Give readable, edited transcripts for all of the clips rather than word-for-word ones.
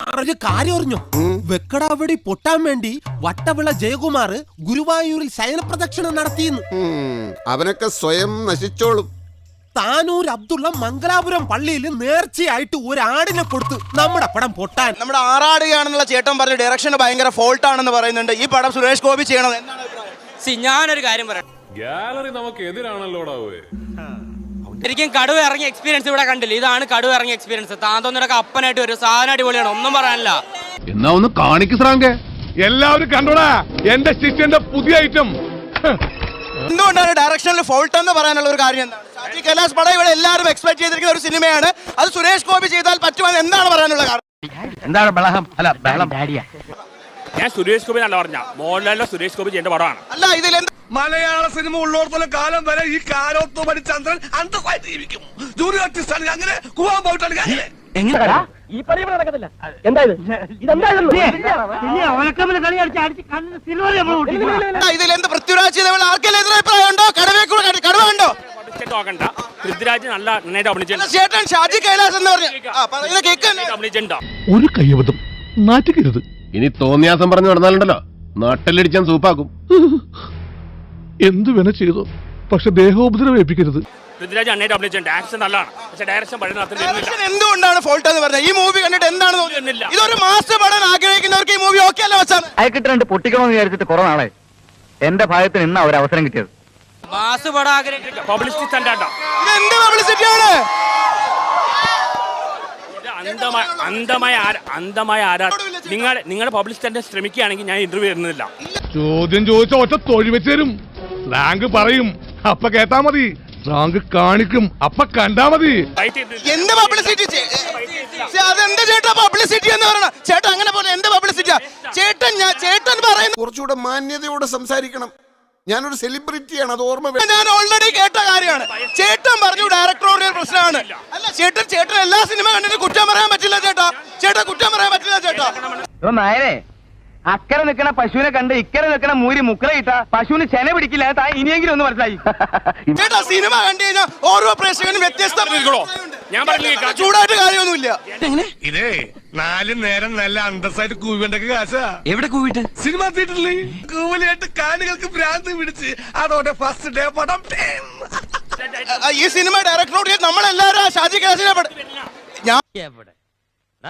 ഒരു കാര്യം അറിഞ്ഞോ? വെക്കടാവടി പൊട്ടാൻ വേണ്ടി വട്ടവിള ജയകുമാർ ഗുരുവായൂരിൽ ശയനപ്രദക്ഷിണം നടത്തിയെന്ന്. അവനൊക്കെ സ്വയം നശിച്ചോളും. താനൂർ അബ്ദുള്ള മംഗലാപുരം പള്ളിയിൽ നേർച്ചയായിട്ട് ഒരു ആടിനെ കൊടുത്ത് നമ്മുടെ പടം പൊട്ടാൻ. നമ്മുടെ ആറാടുകയാണെന്നുള്ള ചേട്ടൻ പറഞ്ഞ ഡയറക്ഷൻ ഭയങ്കര ഫോൾട്ട് ആണെന്ന് പറയുന്നുണ്ട്. ഈ പടം സുരേഷ് ഗോപി ചെയ്യണം എന്നാണ് അഭിപ്രായം. ഞാനൊരു കാര്യം പറയാം, ഗാലറി നമുക്ക് എതിരാണല്ലോടാ. ശരിക്കും കടുവ ഇറങ്ങിയ എക്സ്പീരിയൻസ് ഇവിടെ കണ്ടില്ല. ഇതാണ് കടുവ ഇറങ്ങിയ എക്സ്പീരിയൻസ്. താന്തോന്നൊക്കെ അപ്പനായിട്ട് ഒരു സാധനം അടിപൊളിയാണ്, ഒന്നും പറയാനില്ല. എന്നാ ഒന്ന് കാണിക്ക് ശ്രാങ്കേ. എല്ലാവരും കണ്ടോടാ എന്റെ ശിഷ്യന്റെ പുതിയ ഐറ്റം. എന്തുകൊണ്ടാണ് ഡയറക്ഷനിൽ ഫോൾട്ട് എന്ന് പറയാനുള്ള ഒരു കാര്യം എന്താണ്? ഷാജി കൈലാസ് പടം ഇവിടെ എല്ലാവരും എക്സ്പെക്ട് ചെയ്തിരിക്കുന്ന ഒരു സിനിമയാണ്. അത് സുരേഷ് ഗോപി ചെയ്താൽ പറ്റുമെന്ന് എന്താണ് പറയാനുള്ള കാരണം? എന്താണ് ബഹളം? അല്ല ബഹളം. ഞാൻ സുരേഷ് ഗോപി നല്ല പറഞ്ഞ മോഹൻലാലിലെ സുരേഷ് ഗോപി ചെയ്യേണ്ട പടമാണ്. അല്ല, ഇതിൽ മലയാള സിനിമ ഉള്ളോടത്തോളം കാലം വരെ ഈ കാലോത്തുമണി ചന്ദ്രൻ അന്തസ്സായിട്ട് ജീവിക്കും. ജൂനിയർ ആർട്ടിസ്റ്റ് ആണ്, അങ്ങനെ കൂവാൻ പോയിട്ടാണ്. ഇതിലെന്ത് പൃഥ്വിരാജ് ചെയ്തവൾ ആർക്കെല്ലാം എതിരഭിപ്രായം ഉണ്ടോ? കടുവ ഉണ്ടോ? നോക്കണ്ട, പൃഥ്വിരാജ് നല്ല നന്നായിട്ട് അഭിനയിച്ചിട്ടുണ്ട്. ചേട്ടൻ ഷാജി കൈലാസ് എന്ന് പറഞ്ഞു അഭിനയിച്ചിട്ടുണ്ടോ? ഒരു കയ്യബദ്ധം നാറ്റിക്കരുത്. ഇനി തോന്നിയാസം പറഞ്ഞു നടന്നാലുണ്ടല്ലോ നാട്ടിലടിച്ചാൻ സൂപ്പാക്കും. എന്തു വേണ ചെയ്തോ, പക്ഷെ ദേഹോപദ്രവേൽപ്പിക്കരുത്. പൃഥ്വിരാജ് നന്നായിട്ട് അഭിനയിച്ചിട്ടുണ്ട്. ആക്ഷൻ നല്ലതാണ്, പക്ഷെ ഡയറക്ഷൻ എന്തുകൊണ്ടാണ് ഫോൾട്ട് എന്ന് പറഞ്ഞത്? ഈ മൂവി കണ്ടിട്ട് എന്താണ് തോന്നുന്നില്ല? ഇതൊരു മാസ്റ്റർ പടം ആഗ്രഹിക്കുന്നവർക്ക് ഈ മൂവി ഓക്കെ അല്ല വെച്ചാണ്. അയക്കിട്ട് രണ്ട് പൊട്ടിക്കണമെന്ന് വിചാരിച്ചിട്ട് കുറെ നാളെ എന്റെ ഭാഗത്തിന് ഇന്നാ ഒരു അവസരം കിട്ടിയത്. മാസ് പടം ആഗ്രഹിക്കും. പബ്ലിസിറ്റി സ്റ്റാൻഡാണ്. ഇത് എന്ത് പബ്ലിസിറ്റിയാണ്? അന്ധമായ നിങ്ങളുടെ പബ്ലിസിറ്റി ശ്രമിക്കുകയാണെങ്കിൽ ഞാൻ ഇന്റർവ്യൂ തരുന്നില്ല. ചോദ്യം ചോദിച്ച ഒറ്റ തൊഴി വെച്ച് തരും. സ്ലാങ് പറയും, അപ്പ കേട്ടാ മതി. സ്ലാങ് കാണിക്കും, അപ്പ കണ്ടാ മതി. എന്ത് പബ്ലിസിറ്റി? അതെന്താ ചേട്ടാ പബ്ലിസിറ്റി എന്ന് പറയണ? ചേട്ടൻ അങ്ങനെ പോലെ എന്ത് പബ്ലിസിറ്റിയാ ചേട്ടൻ പറയുന്നത്? കുറച്ചുകൂടെ മാന്യതയോടെ സംസാരിക്കണം. ഞാനൊരു സെലിബ്രിറ്റിയാണ്, അത് ഓർമ്മ. ഞാൻ ഓൾറെഡി കേട്ട കാര്യമാണ്. ചേട്ടൻ പറഞ്ഞു ഡയറക്ടറോറിയൽ പ്രശ്നമാണ്. അല്ല, ചേട്ടൻ എല്ലാ സിനിമ കണ്ടിട്ട് കുറ്റം പറയാൻ പറ്റില്ല ചേട്ടാ കുറ്റം പറയാൻ പറ്റില്ല ചേട്ടാ. നായരെ, അക്കരെ നിൽക്കണ പശുവിനെ കണ്ട് ഇക്കരെ നിൽക്കണ മൂരി മുക്കറയിട്ട പശുവിന് ചെന പിടിക്കില്ല. ഇനിയെങ്കിലും ഒന്ന് മനസ്സിലായി ചേട്ടാ. സിനിമ കണ്ടു കഴിഞ്ഞാൽ ഓരോ പ്രേക്ഷകനും വ്യത്യസ്ത. ഞാൻ പറഞ്ഞില്ല, ചൂടായിട്ട് കാര്യമൊന്നുമില്ല. ഇതേ 4 നേരം നല്ല അന്തസ്സായിട്ട് കൂവേണ്ടൊക്കെ കാശാ. എവിടെ കൂവിട്ട്? സിനിമ തിയേറ്ററിൽ കൂവലായിട്ട് കാണികൾക്ക് ഭ്രാന്ത് പിടിച്ച് അതോടെ ഫസ്റ്റ് ഡേ പടം. ഈ സിനിമ ഡയറക്ടറോട് നമ്മളെല്ലാരും ഷാജി കൈലാസിനെ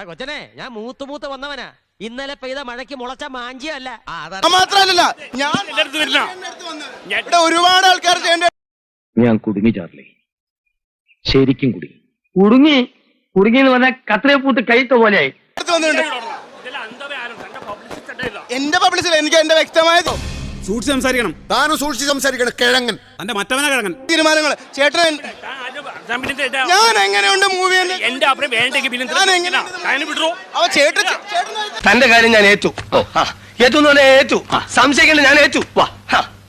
കൊച്ചനെ, ഞാൻ മൂത്ത് വന്നവനാ. ഇന്നലെ പെയ്ത മഴയ്ക്ക് മുളച്ച മാഞ്ചിയല്ല. മാത്രല്ല, ഞാൻ ഇവിടെ ഒരുപാട് ആൾക്കാർ ചെയ്യേണ്ട. ഞാൻ കുടുങ്ങി ചാർലി, ശരിക്കും കുടുങ്ങി എന്ന് പറഞ്ഞാൽ കത്രയപ്പൂത്ത് കൈത്ത പോലെയായി. എന്റെ പബ്ലിസിറ്റി എനിക്ക് എന്റെ വ്യക്തമായ സൂക്ഷിച്ച് സംസാരിക്കണം. താനും സൂക്ഷിച്ച് സംസാരിക്കണം. കിഴങ്ങൻ എന്റെ മറ്റവനെ കിഴങ്ങൻ തീരുമാനങ്ങൾ. ചേട്ടൻ ഞാൻ എങ്ങനെയുണ്ട് മൂവി? എന്റെ അഭിപ്രായം വേണ്ടെങ്കിൽ തന്റെ കാര്യം ഞാൻ ഏറ്റു. ഏറ്റു സംശയിക്കേണ്ട, ഞാൻ ഏറ്റു.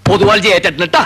പൊതുവാൾജി ഏറ്റിട്ടാ.